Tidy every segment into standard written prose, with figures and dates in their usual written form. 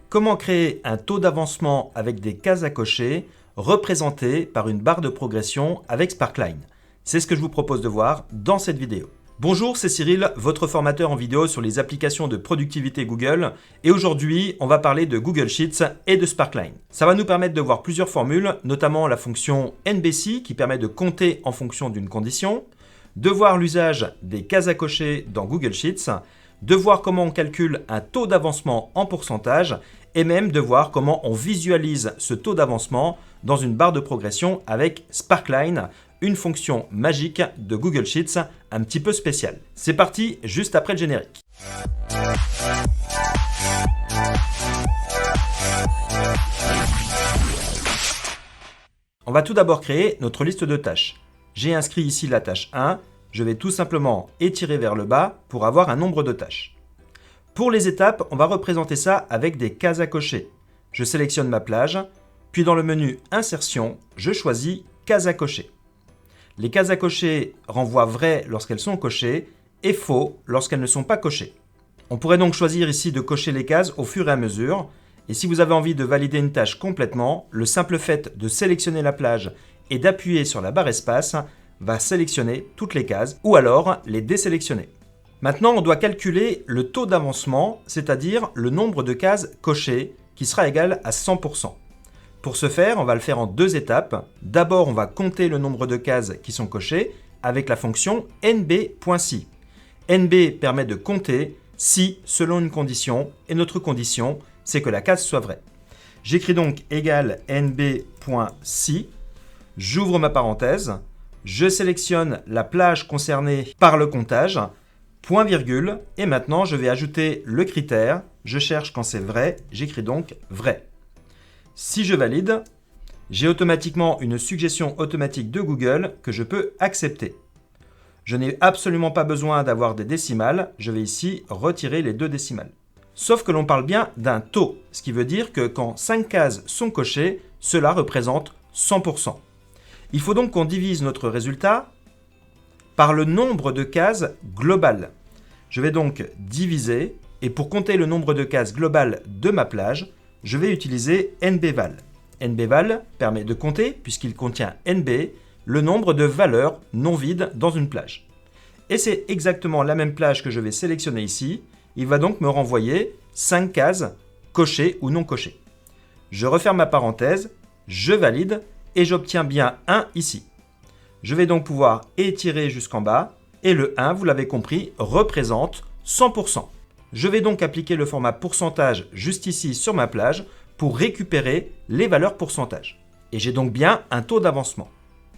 Comment créer un taux d'avancement avec des cases à cocher représenté par une barre de progression avec Sparkline? C'est ce que je vous propose de voir dans cette vidéo. Bonjour, c'est Cyril, votre formateur en vidéo sur les applications de productivité Google. Et aujourd'hui, on va parler de Google Sheets et de Sparkline. Ça va nous permettre de voir plusieurs formules, notamment la fonction NBC qui permet de compter en fonction d'une condition, de voir l'usage des cases à cocher dans Google Sheets, de voir comment on calcule un taux d'avancement en pourcentage et même de voir comment on visualise ce taux d'avancement dans une barre de progression avec Sparkline, une fonction magique de Google Sheets un petit peu spéciale. C'est parti, juste après le générique. On va tout d'abord créer notre liste de tâches. J'ai inscrit ici la tâche 1. Je vais tout simplement étirer vers le bas pour avoir un nombre de tâches. Pour les étapes, on va représenter ça avec des cases à cocher. Je sélectionne ma plage, puis dans le menu Insertion, je choisis Cases à cocher. Les cases à cocher renvoient vrai lorsqu'elles sont cochées et faux lorsqu'elles ne sont pas cochées. On pourrait donc choisir ici de cocher les cases au fur et à mesure. Et si vous avez envie de valider une tâche complètement, le simple fait de sélectionner la plage et d'appuyer sur la barre espace va sélectionner toutes les cases ou alors les désélectionner. Maintenant, on doit calculer le taux d'avancement, c'est-à-dire le nombre de cases cochées qui sera égal à 100%. Pour ce faire, on va le faire en deux étapes. D'abord, on va compter le nombre de cases qui sont cochées avec la fonction nb.si. nb permet de compter si selon une condition et notre condition, c'est que la case soit vraie. J'écris donc égal nb.si, j'ouvre ma parenthèse, je sélectionne la plage concernée par le comptage, point virgule, et maintenant je vais ajouter le critère, je cherche quand c'est vrai, j'écris donc vrai. Si je valide, j'ai automatiquement une suggestion automatique de Google que je peux accepter. Je n'ai absolument pas besoin d'avoir des décimales, je vais ici retirer les deux décimales. Sauf que l'on parle bien d'un taux, ce qui veut dire que quand 5 cases sont cochées, cela représente 100%. Il faut donc qu'on divise notre résultat par le nombre de cases globales. Je vais donc diviser, et pour compter le nombre de cases globales de ma plage, je vais utiliser nbval. nbval permet de compter, puisqu'il contient nb, le nombre de valeurs non vides dans une plage. Et c'est exactement la même plage que je vais sélectionner ici. Il va donc me renvoyer 5 cases cochées ou non cochées. Je referme ma parenthèse, je valide, et j'obtiens bien 1 ici. Je vais donc pouvoir étirer jusqu'en bas, et le 1, vous l'avez compris, représente 100%. Je vais donc appliquer le format pourcentage juste ici sur ma plage pour récupérer les valeurs pourcentage. Et j'ai donc bien un taux d'avancement.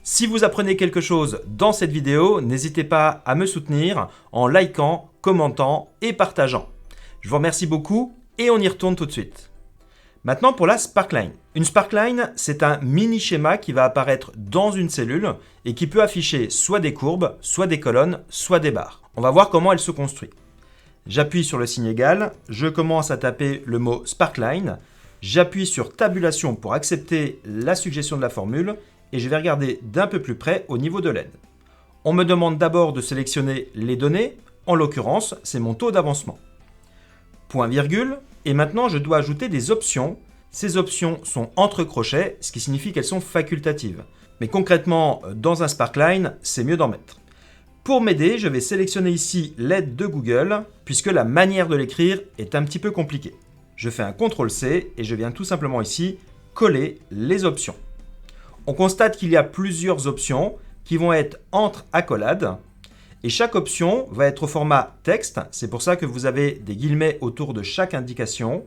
Si vous apprenez quelque chose dans cette vidéo, n'hésitez pas à me soutenir en likant, commentant et partageant. Je vous remercie beaucoup et on y retourne tout de suite. Maintenant pour la Sparkline. Une Sparkline, c'est un mini-schéma qui va apparaître dans une cellule et qui peut afficher soit des courbes, soit des colonnes, soit des barres. On va voir comment elle se construit. J'appuie sur le signe égal, je commence à taper le mot Sparkline, j'appuie sur tabulation pour accepter la suggestion de la formule et je vais regarder d'un peu plus près au niveau de l'aide. On me demande d'abord de sélectionner les données, en l'occurrence c'est mon taux d'avancement. Point virgule, et maintenant je dois ajouter des options. Ces options sont entre crochets, ce qui signifie qu'elles sont facultatives. Mais concrètement, dans un Sparkline, c'est mieux d'en mettre. Pour m'aider, je vais sélectionner ici l'aide de Google, puisque la manière de l'écrire est un petit peu compliquée. Je fais un CTRL-C et je viens tout simplement ici coller les options. On constate qu'il y a plusieurs options qui vont être entre accolades. Et chaque option va être au format texte, c'est pour ça que vous avez des guillemets autour de chaque indication.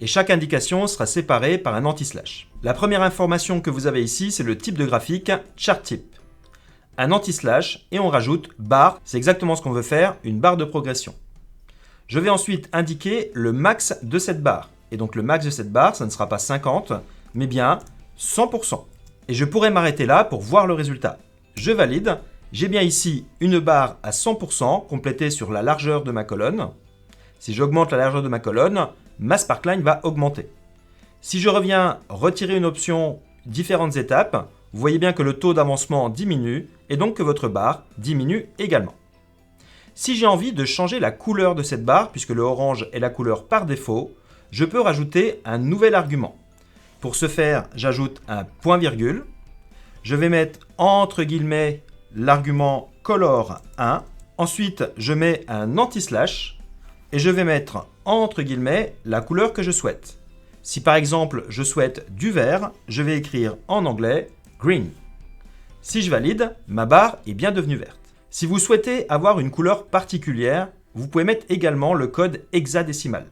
Et chaque indication sera séparée par un anti-slash. La première information que vous avez ici, c'est le type de graphique Chart Type. Un anti-slash et on rajoute barre, c'est exactement ce qu'on veut faire, une barre de progression. Je vais ensuite indiquer le max de cette barre. Et donc le max de cette barre, ça ne sera pas 50, mais bien 100%. Et je pourrais m'arrêter là pour voir le résultat. Je valide. J'ai bien ici une barre à 100% complétée sur la largeur de ma colonne. Si j'augmente la largeur de ma colonne, ma Sparkline va augmenter. Si je reviens retirer une option différentes étapes, vous voyez bien que le taux d'avancement diminue et donc que votre barre diminue également. Si j'ai envie de changer la couleur de cette barre, puisque le orange est la couleur par défaut, je peux rajouter un nouvel argument. Pour ce faire, j'ajoute un point-virgule. Je vais mettre entre guillemets l'argument color1. Ensuite, je mets un anti-slash et je vais mettre entre guillemets la couleur que je souhaite. Si par exemple je souhaite du vert, je vais écrire en anglais green. Si je valide, ma barre est bien devenue verte. Si vous souhaitez avoir une couleur particulière, vous pouvez mettre également le code hexadécimal.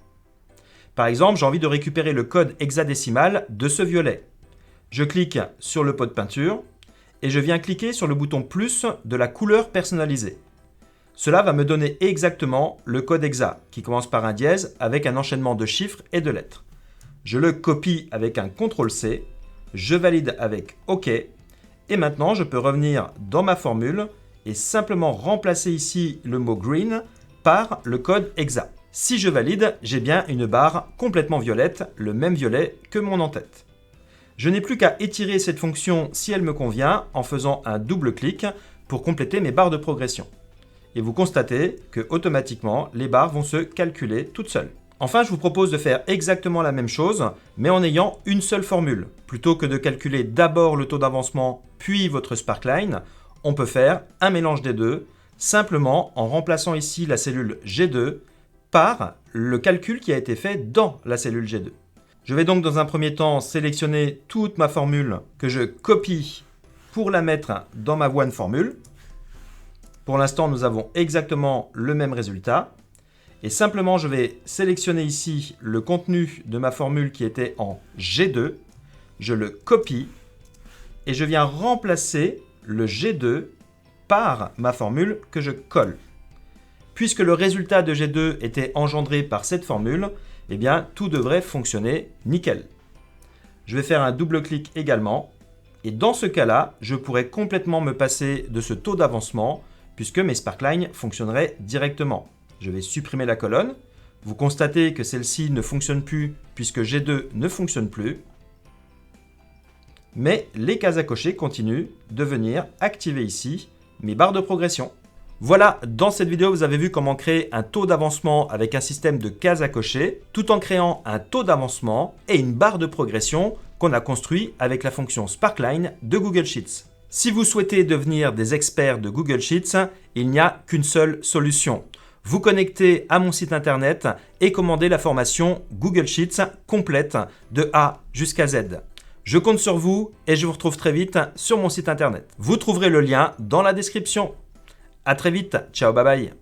Par exemple, j'ai envie de récupérer le code hexadécimal de ce violet. Je clique sur le pot de peinture et je viens cliquer sur le bouton plus de la couleur personnalisée. Cela va me donner exactement le code hexa qui commence par un dièse avec un enchaînement de chiffres et de lettres. Je le copie avec un CTRL-C, je valide avec OK et maintenant je peux revenir dans ma formule et simplement remplacer ici le mot green par le code hexa. Si je valide, j'ai bien une barre complètement violette, le même violet que mon en-tête. Je n'ai plus qu'à étirer cette fonction si elle me convient en faisant un double clic pour compléter mes barres de progression. Et vous constatez que automatiquement, les barres vont se calculer toutes seules. Enfin, je vous propose de faire exactement la même chose, mais en ayant une seule formule. Plutôt que de calculer d'abord le taux d'avancement, puis votre sparkline, on peut faire un mélange des deux, simplement en remplaçant ici la cellule G2 par le calcul qui a été fait dans la cellule G2. Je vais donc dans un premier temps sélectionner toute ma formule que je copie pour la mettre dans ma one formule. Pour l'instant, nous avons exactement le même résultat. Et simplement, je vais sélectionner ici le contenu de ma formule qui était en G2. Je le copie et je viens remplacer le G2 par ma formule que je colle. Puisque le résultat de G2 était engendré par cette formule, eh bien, tout devrait fonctionner nickel. Je vais faire un double clic également. Et dans ce cas-là, je pourrais complètement me passer de ce taux d'avancement puisque mes sparklines fonctionneraient directement. Je vais supprimer la colonne. Vous constatez que celle-ci ne fonctionne plus puisque G2 ne fonctionne plus. Mais les cases à cocher continuent de venir activer ici mes barres de progression. Voilà, dans cette vidéo, vous avez vu comment créer un taux d'avancement avec un système de cases à cocher, tout en créant un taux d'avancement et une barre de progression qu'on a construit avec la fonction Sparkline de Google Sheets. Si vous souhaitez devenir des experts de Google Sheets, il n'y a qu'une seule solution. Vous connectez à mon site internet et commandez la formation Google Sheets complète de A jusqu'à Z. Je compte sur vous et je vous retrouve très vite sur mon site internet. Vous trouverez le lien dans la description. À très vite, ciao, bye bye.